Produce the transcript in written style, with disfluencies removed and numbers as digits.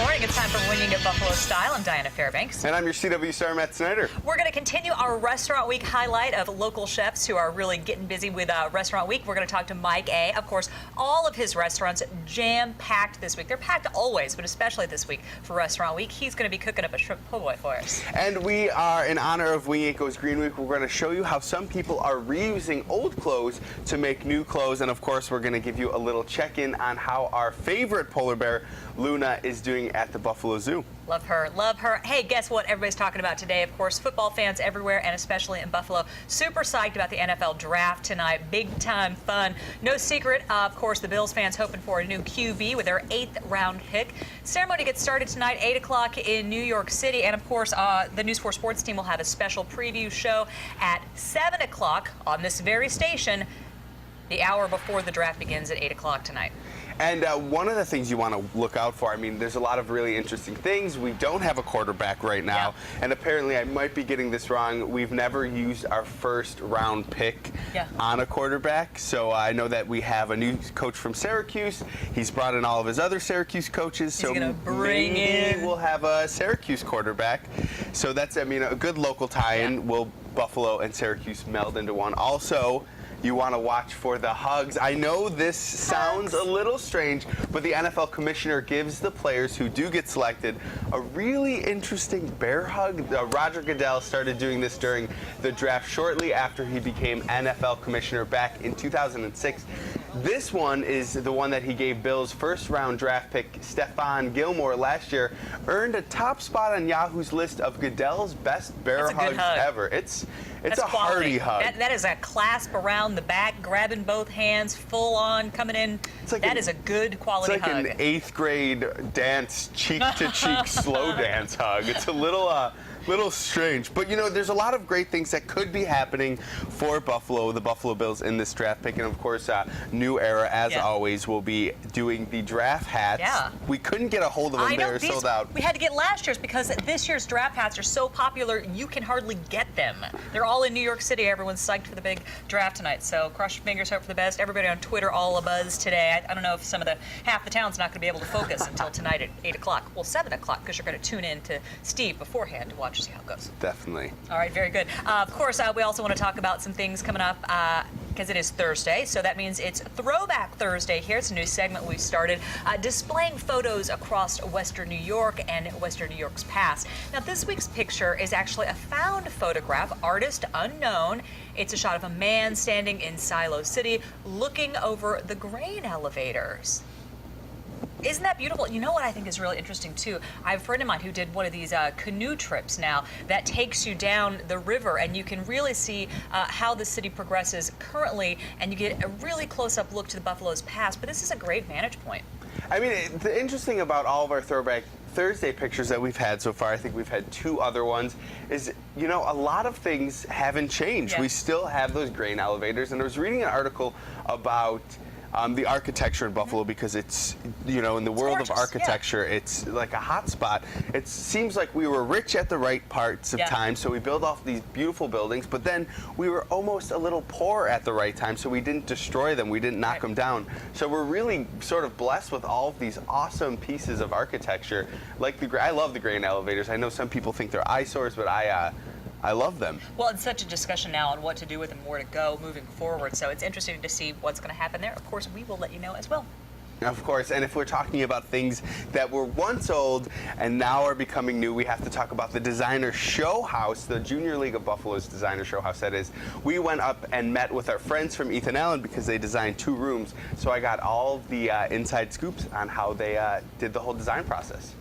morning. It's time for Winging It Buffalo Style. I'm Diana Fairbanks. And I'm your CW star, Matt Snyder. We're going to continue our Restaurant Week highlight of local chefs who are really getting busy with Restaurant Week. We're going to talk to Mike A. Of course, all of his restaurants jam-packed this week. They're packed always, but especially this week for Restaurant Week. He's going to be cooking up a shrimp po' boy for us. And we are, in honor of Winging It Goes Green Week, we're going to show you how some people are reusing old clothes to make new clothes. And of course, we're going to give you a little check-in on how our favorite polar bear, Luna, is doing at the Buffalo Zoo. Love her, love her. Hey, guess what everybody's talking about today? Of course, football fans everywhere, and especially in Buffalo, super psyched about the NFL draft tonight. Big time fun. No secret, of course, the Bills fans hoping for a new QB with their 8th round pick. Ceremony gets started tonight, 8 o'clock in New York City, and of course, the News 4 Sports team will have a special preview show at 7 o'clock on this very station, the hour before the draft begins at 8 o'clock tonight. And one of the things you want to look out for, I mean, there's a lot of really interesting things. We don't have a quarterback right now, and apparently, I might be getting this wrong, we've never used our first round pick on a quarterback. So I know that we have a new coach from Syracuse. He's brought in all of his other Syracuse coaches. He's so maybe we'll have a Syracuse quarterback. So that's, I mean, a good local tie-in. Will Buffalo and Syracuse meld into one? Also, you want to watch for the hugs. I know this sounds a little strange, but the NFL commissioner gives the players who do get selected a really interesting bear hug. Roger Goodell started doing this during the draft shortly after he became NFL commissioner back in 2006. This one is the one that he gave Bills' first-round draft pick, Stephon Gilmore, last year, earned a top spot on Yahoo's list of Goodell's best bear hugs ever. It's a hearty hug. That is a clasp around the back, grabbing both hands, full on, coming in. Like that is a good quality hug. It's like an 8th grade dance, cheek-to-cheek slow dance hug. It's a little strange. But, you know, there's a lot of great things that could be happening for Buffalo, the Buffalo Bills, in this draft pick. And, of course, New Era, as always, will be doing the draft hats. Yeah. We couldn't get a hold of them. They were sold out. We had to get last year's because this year's draft hats are so popular, you can hardly get them. They're all in New York City. Everyone's psyched for the big draft tonight. So cross your fingers, hope for the best. Everybody on Twitter, all abuzz today. I don't know if half the town's not going to be able to focus until tonight at 8 o'clock. Well, 7 o'clock, because you're going to tune in to Steve beforehand to watch see how it goes. Definitely. All right, very good. Of course, we also want to talk about some things coming up because it is Thursday, so that means it's Throwback Thursday here. It's a new segment we've started displaying photos across Western New York and Western New York's past. Now, this week's picture is actually a found photograph, artist unknown. It's a shot of a man standing in Silo City looking over the grain elevators. Isn't that beautiful? You know what I think is really interesting, too? I have a friend of mine who did one of these canoe trips now that takes you down the river, and you can really see how the city progresses currently, and you get a really close-up look to the Buffalo's past. But this is a great vantage point. I mean, the interesting about all of our Throwback Thursday pictures that we've had so far, I think we've had 2 other ones, is, you know, a lot of things haven't changed. Yeah. We still have those grain elevators, and I was reading an article about the architecture in Buffalo, because it's, you know, in the world of architecture, it's like a hot spot. It seems like we were rich at the right parts of time, so we built off these beautiful buildings, but then we were almost a little poor at the right time, so we didn't destroy them, we didn't knock them down. So we're really sort of blessed with all of these awesome pieces of architecture. Like I love the grain elevators. I know some people think they're eyesores, but I love them. Well, it's such a discussion now on what to do with them, where to go moving forward. So it's interesting to see what's going to happen there. Of course, we will let you know as well. Of course, and if we're talking about things that were once old and now are becoming new, we have to talk about the designer show house, the Junior League of Buffalo's designer show house, that is. We went up and met with our friends from Ethan Allen because they designed 2 rooms. So I got all the inside scoops on how they did the whole design process.